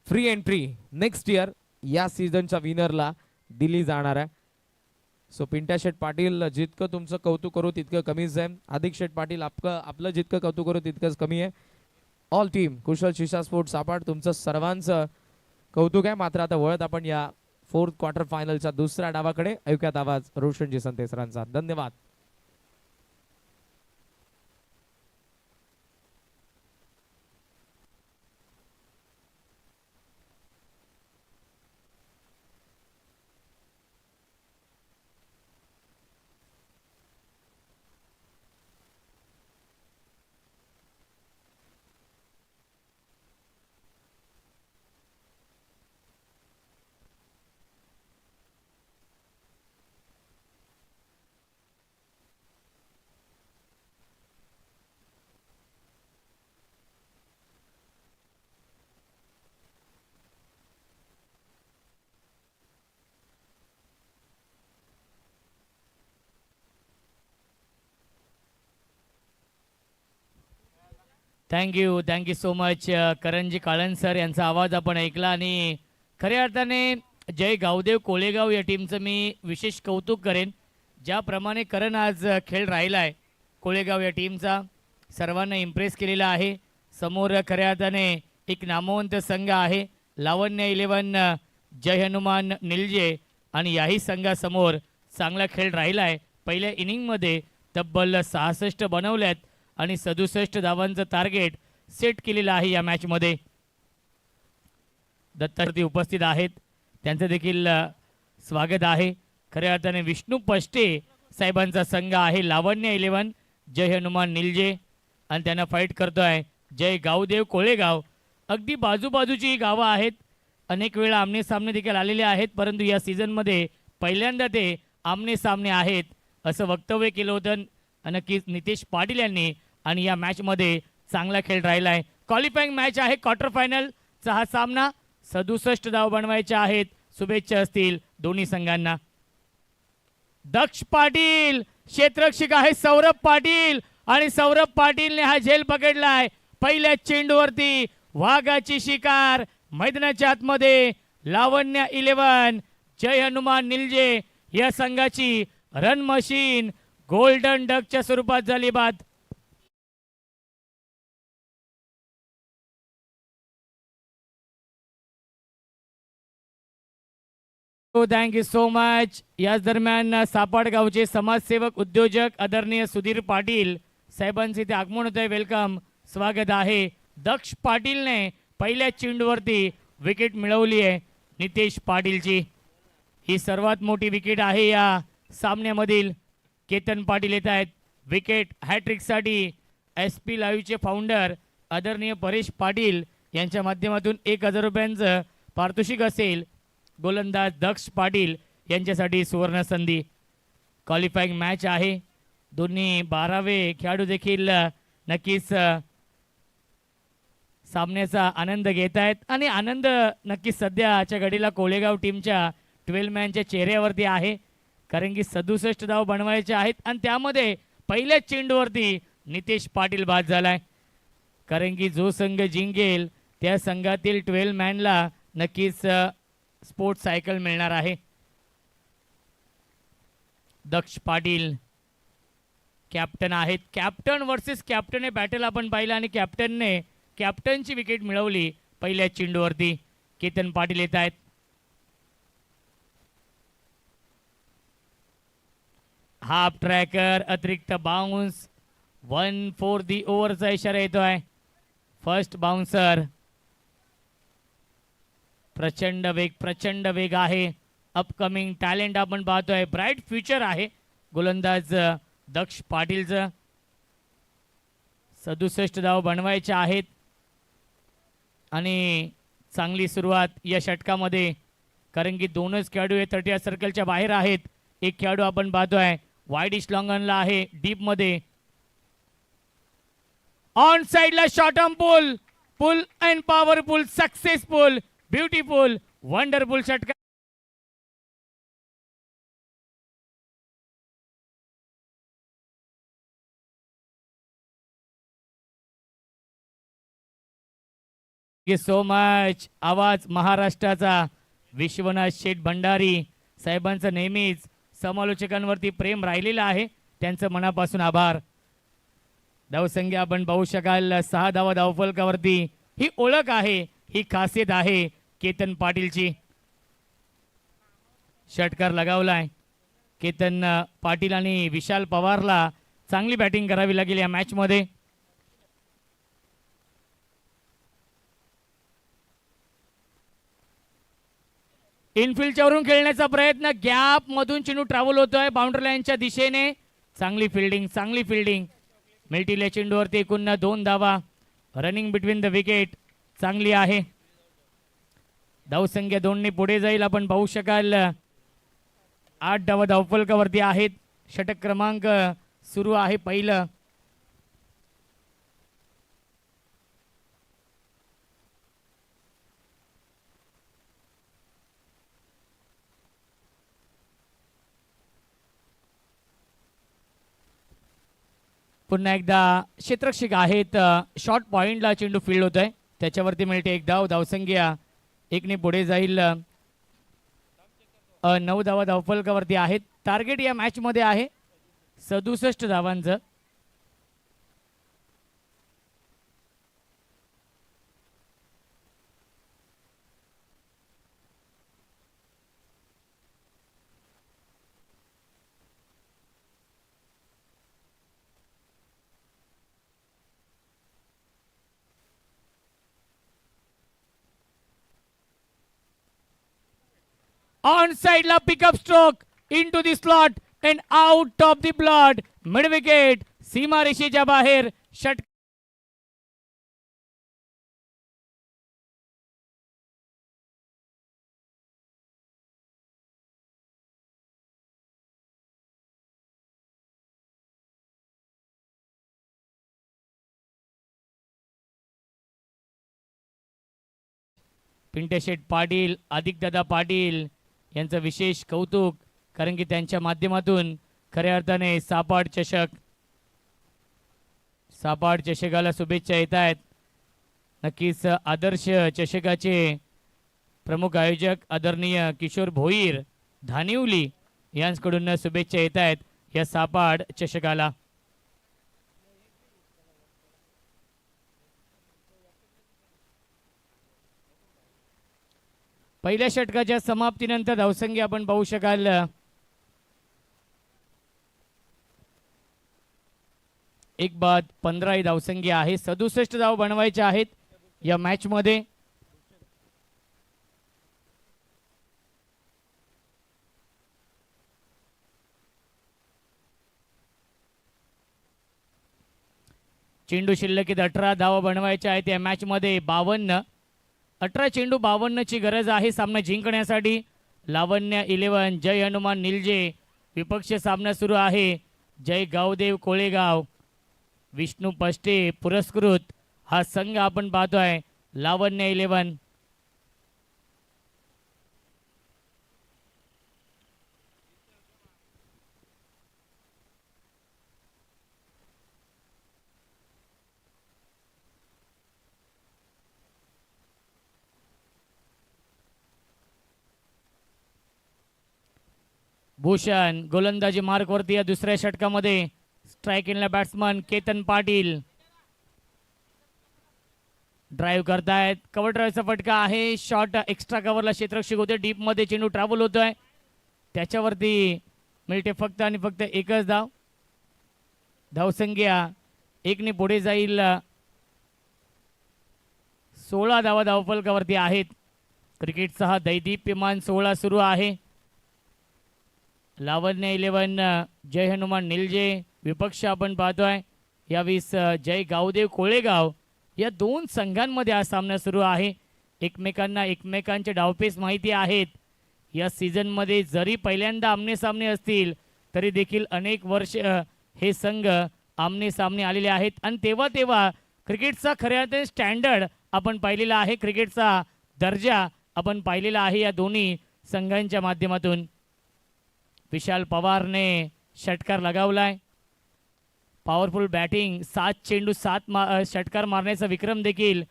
S1: फ्री एंट्री नेक्स्ट इयर या सीझनच्या विनरला दिली जाणार आहे. सो पिंट्या शेठ पाटील जितकं तुमचं कौतुक करू तितकं कमीच आहे. आदिक शेठ पाटील आपलं जितकं कौतुक करू तितकंच कमी आहे. ऑल टीम कुशल शिशा स्पोर्ट्स सापाड तुमचं सर्वांचं कौतुक आहे. मात्र आता वळत आपण या 4th क्वार्टर फायनलच्या दुसऱ्या डावाकडे. ऐकूयात आवाज रोशनजी संते सरांचा. धन्यवाद.
S3: Thank you so much Karanji Kalan sir यांचा आवाज आपण ऐकला. आणि खऱ्या अर्थाने जय गावदेव कोळेगाव या टीमचं मी विशेष कौतुक करेन. ज्याप्रमाणे करण आज खेळ राहिला आहे कोळेगाव या टीमचा, सर्वांना इम्प्रेस केलेला आहे. समोर खऱ्या अर्थाने एक नामवंत संघ आहे लावण्य 11 जय हनुमान निलजे आणि याही संघासमोर चांगला खेळ राहिला आहे. पहिल्या इनिंगमध्ये तब्बल 66 बनवल्यात आणि 67 धावांचं टार्गेट सेट केलेलं आहे या मॅचमध्ये. दत्तार्थी उपस्थित आहेत, त्यांचं देखील स्वागत आहे. खऱ्या अर्थाने विष्णू पष्टे साहेबांचा संघ आहे लावण्य 11 जय हनुमान निलजे आणि त्यांना फाईट करतोय जय गावदेव कोळेगाव. अगदी बाजूबाजूची गावं आहेत, अनेक वेळा आमने सामने देखील आलेले आहेत, परंतु या सीझनमध्ये पहिल्यांदा ते आमने सामने आहेत असं वक्तव्य केलं होतं नक्कीच नितेश पाटील यांनी. आणि या मॅचमध्ये चांगला खेळ राहिला आहे. क्वालिफाईंग मॅच आहे क्वार्टर फायनलचा हा सामना. 67 धाव बनवायचे आहेत. शुभेच्छा असतील दोन्ही संघांना. दक्ष पाटील क्षेत्ररक्षक आहे सौरभ पाटील आणि सौरभ पाटीलने हा झेल पकडलाय. पहिल्या चेंडूवरती वाघाची शिकार मैदानाच्या आतमध्ये. लावण्य 11 जय हनुमान निलजे या संघाची रन मशीन गोल्डन डकच्या स्वरूपात झाली बाद. Thank you so much. याच दरम्यान सापाड गावचे समाजसेवक उद्योजक आदरणीय सुधीर पाटील साहेबांचे इथे आगमन होत आहे. वेलकम, स्वागत आहे. दक्ष पाटीलने पहिल्या चेंडूवरती विकेट मिळवली आहे नितेश पाटीलची. ही सर्वात मोठी विकेट आहे या सामन्यामधील. केतन पाटील येत आहेत विकेट हॅट्रिकसाठी. SP लाईव्हचे फाउंडर आदरणीय परेश पाटील यांच्या माध्यमातून 1,000 रुपयांचं पारितोषिक असेल. गोलंदाज दक्ष पाटील यांच्यासाठी सुवर्ण संधी. क्वालिफाईंग मॅच आहे. दोन्ही 12वे खेळाडू देखील नक्कीच सामन्याचा आनंद घेत आहेत आणि आनंद नक्कीच सध्याच्या घडीला कोळेगाव टीमच्या 12 मॅनच्या चेहऱ्यावरती आहे. कारण की 67 धाव बनवायचे आहेत आणि त्यामध्ये पहिल्याच चेंडूवरती नितेश पाटील बाद झालाय. कारण की जो संघ जिंकेल त्या संघातील 12 मॅनला नक्कीच स्पोर्ट्स सायकल मिळणार आहे. दक्ष पाटील कॅप्टन आहेत. कॅप्टन वर्सेस कॅप्टन हे बॅटल आपण पाहिलं आणि कॅप्टनने कॅप्टनची विकेट मिळवली पहिल्या चेंडूवरती. केतन पाटील येत आहेत. हाफ ट्रॅकर अतिरिक्त बाउन्स 1 फॉर दी ओव्हरचा इशारा येतोय. First bouncer. प्रचंड वेग आहे. अपकमिंग टॅलेंट आपण पाहतोय. ब्राईट फ्युचर आहे गोलंदाज दक्ष पाटीलचं. 67 धाव बनवायचे आहेत आणि चांगली सुरुवात या षटकामध्ये. कारण की दोनच खेळाडू हे 30 सर्कलच्या बाहेर आहेत. एक खेळाडू आपण पाहतोय वाईड इस्लॉंगनला आहे डीप मध्ये. ऑन साइडला short arm pull and powerful successful beautiful wonderful षटका. So much. आवाज महाराष्ट्राचा विश्वनाथ शेठ भंडारी साहेबांचं नेहमीच समालोचकांवरती प्रेम राहिलेलं आहे. त्यांचं मनापासून आभार. धावसंख्या आपण पाहू शकाल 6 धावा धावफलकावरती. ही ओळख आहे, ही खासियत आहे केतन पाटीलची. षटकार लगावलाय. केतन पाटील आणि विशाल पवारला चांगली बॅटिंग करावी लागेल या मॅच मध्ये. इनफिल्डच्या वरून खेळण्याचा प्रयत्न. गॅप मधून चेंडू ट्रॅव्हल होतोय बाउंड्री लाईनच्या दिशेने. चांगली फिल्डिंग. मिल्टील्या चेंडूवरती एकूण 2 धावा. रनिंग बिटवीन द विकेट चांगली आहे. धावसंख्या 2 पुढे जाईल. आपण पाहू शकाल 8 धावा धावफलकावरती आहेत. षटक क्रमांक सुरू आहे पहिलं. पुन्हा एकदा क्षेत्ररक्षक आहेत. शॉर्ट पॉइंटला चेंडू फील्ड होतोय त्याच्यावरती मिळते 1 धाव. धावसंख्या 1 पुढे जाईल. 9 धावा धावफलकावरती आहेत. टार्गेट या मॅच मध्ये आहे 67 धावांचं. ऑन साइडला pickup stroke into the slot and out of the blade. Mid wicket सीमारेषेच्या बाहेर. षट पिंटेशेठ पाटील आदित्यदादा पाटील यांचं विशेष कौतुक. कारण की त्यांच्या माध्यमातून खऱ्या अर्थाने सापाड चषकाला शुभेच्छा येत आहेत. नक्कीच आदर्श चषकाचे प्रमुख आयोजक आदरणीय किशोर भोईर धानिवली यांच्याकडून शुभेच्छा येत आहेत या सापाड चषकाला. पहिल्या षटकाच्या समाप्तीनंतर धावसंख्या आपण पाहू शकाल 1 बाद 15 ही धावसंख्या आहे. 67 धाव बनवायच्या आहेत या मॅच मध्ये. चेंडू शिल्लकीत 18 धावा बनवायच्या आहेत या मॅच मध्ये. 18 चेंडू 52 ची गरज आहे सामना जिंकण्यासाठी. लावण्य 11 जय हनुमान निलजे विपक्ष सामना सुरू आहे. जय गावदेव कोळेगाव विष्णू पष्टे पुरस्कृत हा संघ आपण पाहतोय. लावण्य 11 भूषण गोलंदाजी मार्क वरती या दुसऱ्या षटकामध्ये. स्ट्राईक इनला बॅट्समन केतन पाटील ड्राईव्ह करतायत. कव्हर ड्राईव्हचा फटका आहे. शॉट एक्स्ट्रा कव्हरला क्षेत्ररक्षक होते. डीप मध्ये चेंडू ट्रॅव्हल होतोय. त्याच्यावरती मिळते फक्त आणि फक्त एकच धाव. धावसंख्या 1 पुढे जाईल. 16 धावा धावफलकावरती आहेत. क्रिकेटचा हा दैदिप्यमान 16 सुरू आहे. लावण्य 11 जय हनुमान निलजे विपक्ष आपण पाहतोय. यावेळेस जय गावदेव कोळेगाव या दोन संघांमध्ये हा सामना सुरू आहे. एकमेकांना एकमेकांचे डावपेच माहिती आहेत. या सीझनमध्ये जरी पहिल्यांदा आमने सामने असतील तरी देखील अनेक वर्ष हे संघ आमने सामने आलेले आहेत आणि तेव्हा तेव्हा क्रिकेटचा खऱ्या अर्थाने स्टँडर्ड आपण पाहिलेला आहे. क्रिकेटचा दर्जा आपण पाहिलेला आहे या दोन्ही संघांच्या माध्यमातून. विशाल पवारने षटकार लगावलाय. Powerful batting. 7 चेंडू 7 षटकार मारण्याचा विक्रम देखील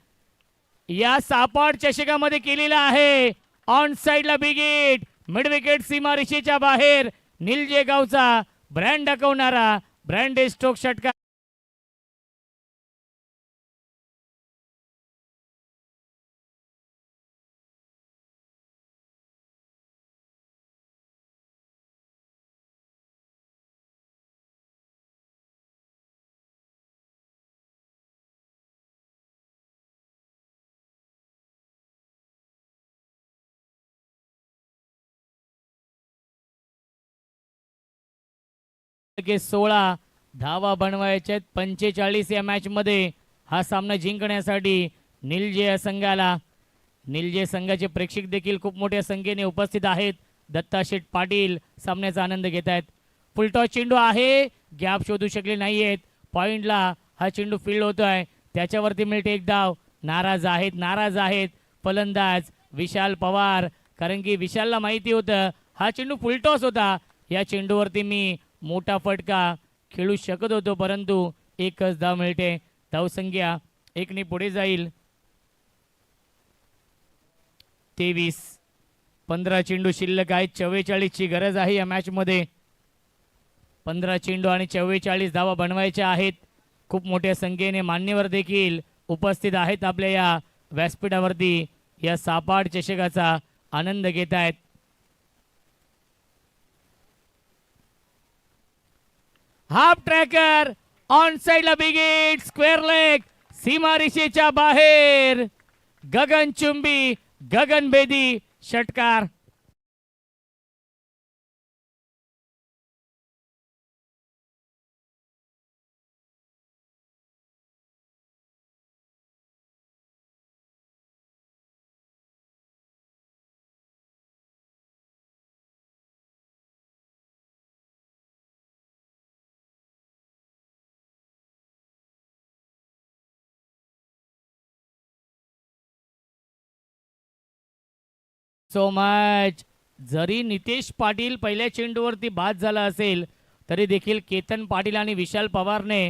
S3: या सापाड चषकामध्ये केलेला आहे. ऑन साइडला बिग हिट. मिड विकेट सीमा रेषेच्या बाहेर. निलजे गावचा ब्रँड दाखवणारा ब्रँड स्ट्रोक षटकार. के 16 धावा बनवायचे 45 या मॅच मध्ये. हा सामना जिंकण्यासाठी निलजे या संघाला. निलजे संघाचे प्रेक्षक देखील खूप मोठ्या संख्येने उपस्थित आहेत. दत्ता शेठ पाटील सामन्याचा आनंद घेत आहेत. फुलटॉस चेंडू आहे. गॅप शोधू शकले नाहीयेत. पॉइंटला हा चेंडू फील्ड होतोय. त्याच्यावरती मिळते एक धाव. नाराज आहेत फलंदाज विशाल पवार. कारण की विशालला माहिती होतं हा चेंडू फुलटॉस होता. या चेंडूवरती मी मोठा फटका खेळू शकत होतो परंतु एकच धाव मिळते. धावसंख्या 1 पुढे जाईल. 23 15 चेंडू शिल्लक आहेत. 44 ची गरज आहे या मॅच मध्ये. 15 चेंडू आणि 44 धावा बनवायच्या आहेत. खूप मोठ्या संख्येने मान्यवर देखील उपस्थित आहेत आपल्या या व्यासपीठावरती. या सापाड चषकाचा आनंद घेत आहेत. हाफ ट्रॅकर ऑन साइडला बिग हिट. स्क्वेअर लेग सीमारेषेच्या बाहेर. गगनचुंबी गगनभेदी षटकार. So much. जरी नितेश पाटील पहिल्या चेंडूवरती बाद झाला असेल तरी देखील केतन पाटील आणि विशाल पवारने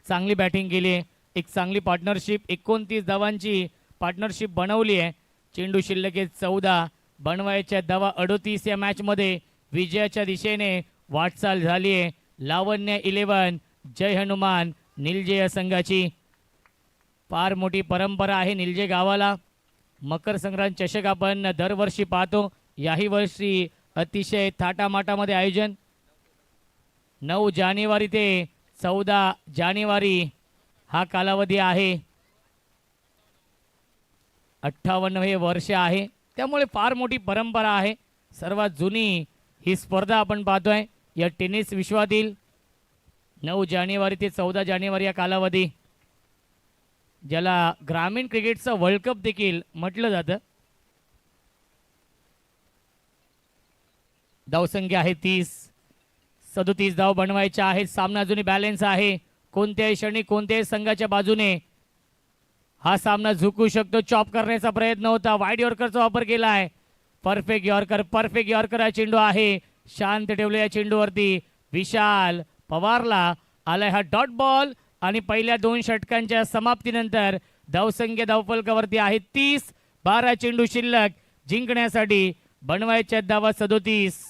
S3: चांगली बॅटिंग केली. एक चांगली पार्टनरशिप 29 धावांची पार्टनरशिप बनवली आहे. चेंडू शिल्लक 14 बनवायच्या धावा 38 या मॅच मध्ये. विजयाच्या दिशेने वाटचाल झाली आहे. लावण्य 11 जय हनुमान निलजे या संघाची. फार मोठी परंपरा आहे निलजे गावाला. मकर संक्रांत चषक आपण दरवर्षी पाहतो. याही वर्षी अतिशय थाटामाटामध्ये आयोजन. 9 जानेवारी ते 14 जानेवारी हा कालावधी आहे. 58 हे वर्ष आहे. त्यामुळे फार मोठी परंपरा आहे. सर्वात जुनी ही स्पर्धा आपण पाहतोय या टेनिस विश्वातील. 9 जानेवारी ते 14 जानेवारी या कालावधी ज्याला ग्रामीण क्रिकेटचा वर्ल्ड कप देखील म्हटलं जातं. धावसंख्या आहे 30. 37 धाव बनवायच्या आहेत. सामना अजूनही बॅलन्स आहे. कोणत्याही क्षणी कोणत्याही संघाच्या बाजूने हा सामना झुकू शकतो. चॉप करण्याचा प्रयत्न होता. वाईड यॉर्करचा वापर केला आहे. परफेक्ट यॉर्कर हा चेंडू आहे. शांत ठेवले या चेंडूवरती. विशाल पवारला आलाय हा डॉट बॉल आणि पहिल्या 2 षटकांच्या समाप्तीनंतर धावसंख्या धावफलकावरती आहे 30. 12 चेंडू शिल्लक. जिंकण्यासाठी बनवायच्या धावा 37.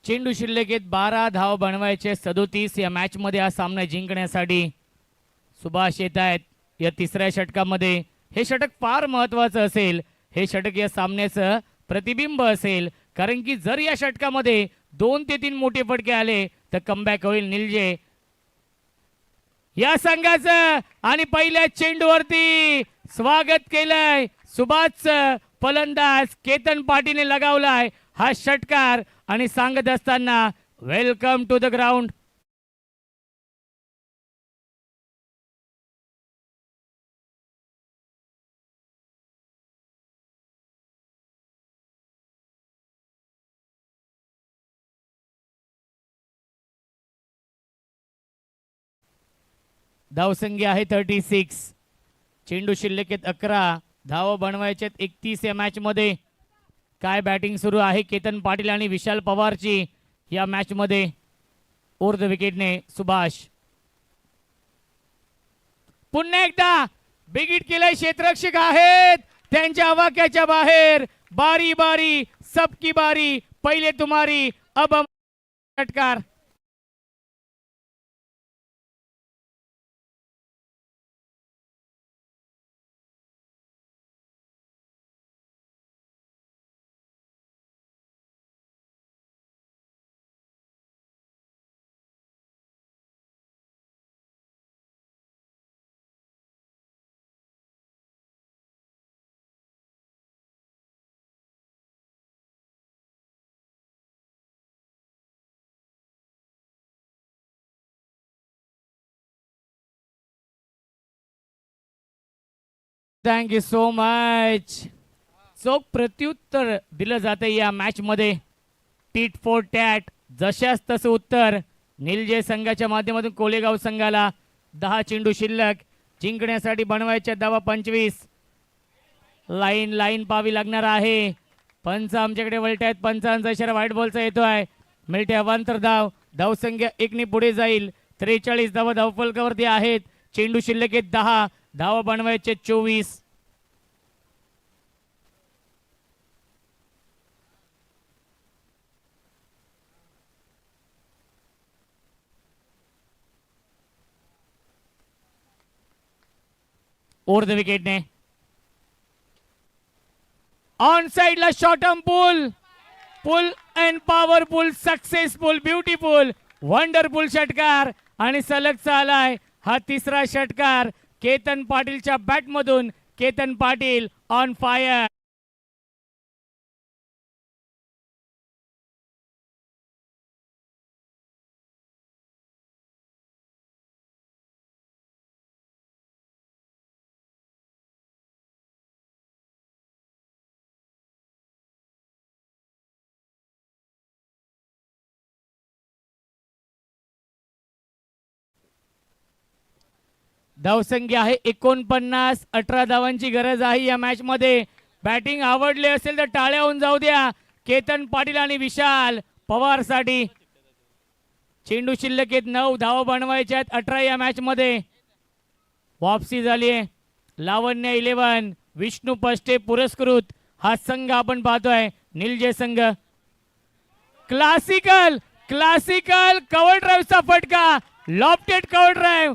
S3: चेंडू शिल्लक आहेत 12 धाव बनवायचे 37 या मॅच मध्ये हा सामना जिंकण्यासाठी. सुभाष येत आहेत या तिसऱ्या षटकामध्ये. हे षटक फार महत्वाचं असेल. हे षटक या सामन्याचं प्रतिबिंब असेल, कारण की जर या षटकामध्ये 2 ते 3 मोठे फटके आले तर कमबॅक होईल निलजे या संघाचं. आणि पहिल्या चेंडूवरती स्वागत केलंय सुभाषचं. फलंदाज केतन पाटीलने लगावलाय हा षटकार आणि सांगत असताना वेलकम टू द ग्राउंड. धावसंख्या आहे 36. चेंडू शिल्लक आहेत 11. धाव बनवायचे 31 या मॅच मध्ये. काय बॅटिंग सुरू आहे केतन पाटील आणि विशाल पवारची या मॅच मध्ये. ऊर्ध विकेटने सुभाष. पुन्हा एकदा बिगिट केलंय. क्षेत्ररक्षक आहेत त्यांच्या आवाक्याच्या बाहेर. बारी बारी सबकी बारी, पहिले तुम्हारी अब षटकार. Thank you so much. चोख प्रत्युत्तर दिलं जातं या मॅच मध्ये. टीट फॉर टॅट, जशास तसं उत्तर निलजे संघाच्या माध्यमातून कोलेगाव संघाला. 10 चेंडू शिल्लक. जिंकण्यासाठी बनवायच्या धावा 25. लाईन पाहावी लागणार आहे. पंच आमच्याकडे वळतायत. पंचांचा इशारा व्हाईट बॉलचा येतोय. मिळते अवांतर धाव. धावसंख्या 1 ने पुढे जाईल. 43 धावा धावफलकावरती आहेत. चेंडू शिल्लक आहेत 10. धावा बनवायचे 24. ओव्हर द विकेटने ऑन साइडला short arm pull and powerful, successful, beautiful, wonderful षटकार. आणि सलगचा आलाय हा तिसरा षटकार केतन पाटीलच्या बॅट मधून. Ketan Patil on fire. धावसंख्या आहे 49. 18 धावांची गरज आहे या मॅच मध्ये. बॅटिंग आवडले असेल तर टाळ्या होऊन जाऊ द्या केतन पाटील आणि विशाल पवार साठी. चेंडू शिल्लक आहेत 9. धावा बनवायच्या आहेत 18 या मॅच मध्ये. वापसी झाली आहे. लावण्य 11, विष्णू पष्टे पुरस्कृत हा संघ आपण पाहतोय निलजे संघ. क्लासिकल कव्हर ड्राईव्हचा फटका. Lofted cover drive.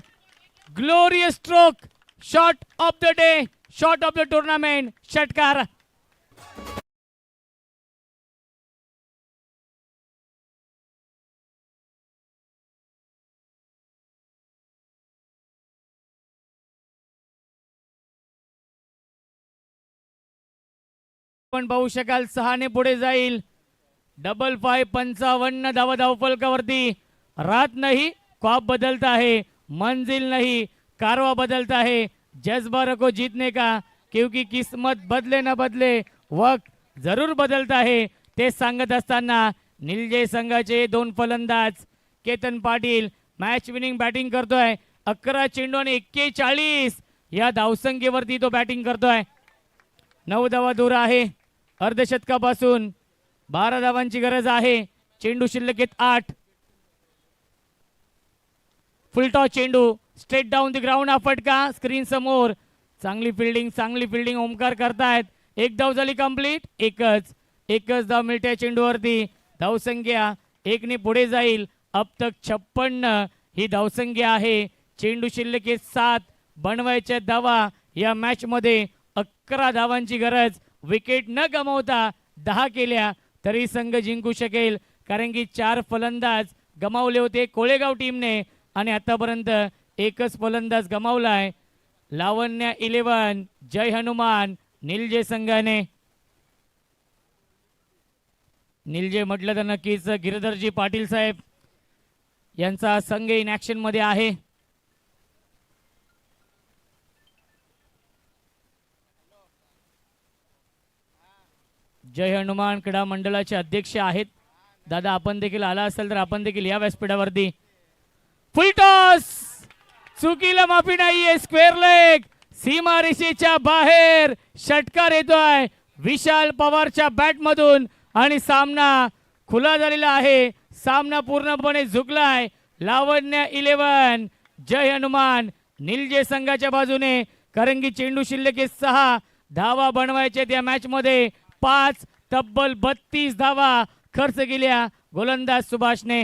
S3: Glorious stroke. Shot of the day, shot of the tournament. षटकार. आपण पाहू शकाल 6 ने पुढे जाईल. 5-5 55 धावा धावफलकावरती. रात नहीं ख्वाब बदलता है, मंजिल नहीं कारवा बदलता है. जज्बा रखो जीतने का, क्योंकि किस्मत बदले न बदले वक्त जरूर बदलता है. ते सांगत असताना निलजे संघाचे 2 फलंदाज Ketan Patil match winning batting करतोय. 11 चेंडू आणि 41 या धावसंख्येवरती तो बॅटिंग करतोय. 9 धावा दूर आहे अर्धशतकापासून. 12 धावांची गरज आहे. चेंडू शिल्लक आहेत 8. फुलटॉस चेंडू स्ट्रेट डाऊन द ग्राउंड. हा फटका स्क्रीन समोर. चांगली फिल्डिंग ओमकार करतायत. 1 धाव झाली कंप्लीट. एकच धाव मिळते चेंडूवरती. धावसंख्या 1 ने पुढे जाईल. अब तक 56 ही धावसंख्या आहे. चेंडू शिल्लक आहे 7. बनवायच्या धावा या मॅच मध्ये 11 धावांची गरज. विकेट न गमावता 10 केल्या तरी संघ जिंकू शकेल, कारण की 4 फलंदाज गमावले होते कोळेगाव टीमने आणि आतापर्यंत एकच फलंदाज गमावलाय. लावण्य 11 जय हनुमान निलजे संघाने. निलजे म्हटलं तर नक्कीच गिरधरजी पाटील साहेब यांचा संघ इन ऍक्शन मध्ये आहे. जय हनुमान क्रीडा मंडळाचे अध्यक्ष आहेत. दादा आपण देखील आला असेल तर आपण देखील या व्यासपीठावरती. फुल टॉस चुकीला माफी नाहीये. स्क्वेअर लेग सीमा रेषेच्या बाहेर षटकार येतोय विशाल पवारच्या बॅट मधून आणि सामना खुला झालेला आहे. सामना पूर्णपणे झुकलाय. लावण्य 11 जय हनुमान निलजे संघाच्या बाजूने, कारण की चेंडू शिल्लक 6 धावा बनवायचे त्या मॅच मध्ये. 5 तब्बल 32 धावा खर्च केल्या गोलंदाज सुभाषने.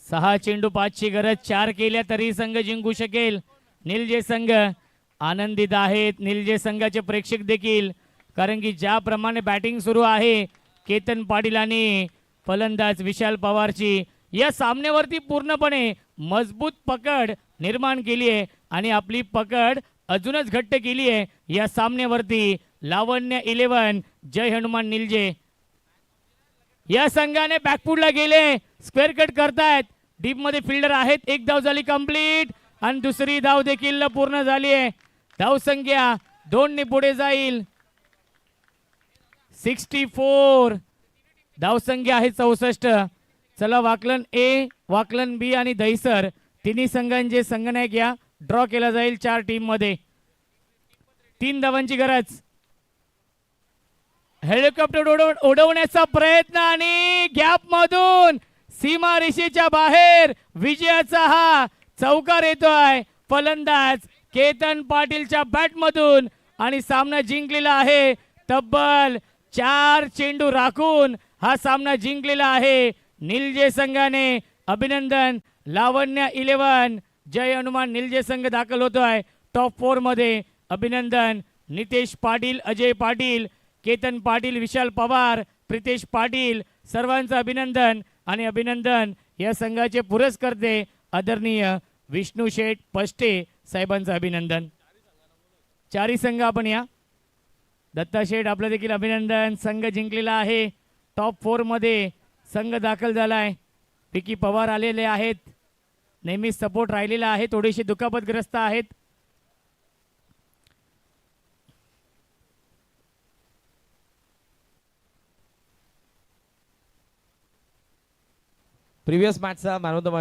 S3: सहा चेंडू 5ची गरज. 4 केल्या तरी संघ जिंकू शकेल. निलजे संघ आनंदित आहेत. निलजे संघाचे प्रेक्षक देखील, कारण की ज्याप्रमाणे बॅटिंग सुरू आहे केतन पाटील आणि फलंदाज विशाल पवारची या सामन्यावरती पूर्णपणे मजबूत पकड निर्माण केली आहे आणि आपली पकड अजूनच घट्ट केली आहे या सामन्यावरती. लावण्य 11 जय हनुमान निलजे या संघाने बॅकफुटला गेले. स्क्वेअर कट करतायत. डीप मध्ये फिल्डर आहेत. 1 धाव झाली कंप्लीट आणि दुसरी धाव देखील पूर्ण झाली आहे. धाव संख्या 2 ने पुढे जाईल. 64 धाव संख्या आहे 64. चला वाकलन ए, वाकलन बी आणि दहिसर तिन्ही संघांचे संघनायक या ड्रॉ केला जाईल 4 टीम मध्ये. 3 धावांची गरज. हेलिकॉप्टर उडवण्याचा प्रयत्न आणि गॅप मधून सीमा रेषेच्या बाहेर विजयाचा हा चौकार येतोय फलंदाज केतन पाटीलच्या बॅट मधून आणि सामना जिंकलेला आहे. तब्बल 4 चेंडू राखून हा सामना जिंकलेला आहे निलजे संघाने. अभिनंदन. लावण्य 11 जय हनुमान निलजे संघ दाखल होतोय टॉप 4 मध्ये. अभिनंदन. नितेश पाटील, अजय पाटील, केतन पाटील, विशाल पवार, प्रितेश पाटील सर्वांचं अभिनंदन. आणि अभिनंदन या संघाचे पुरस्कर्ते आदरणीय विष्णू शेठ पष्टे साहेबांचं अभिनंदन. 4ही संघ आपण या. दत्ता शेठ आपलं देखील अभिनंदन. संघ जिंकलेला आहे. टॉप 4 मध्ये संघ दाखल झालाय. विकी पवार आलेले आहेत. नेहमी सपोर्ट राहिलेला आहे. थोडेसे दुखापतग्रस्त आहेत.
S1: प्रिव्हियस मॅचचा मॅन ऑफ द मॅच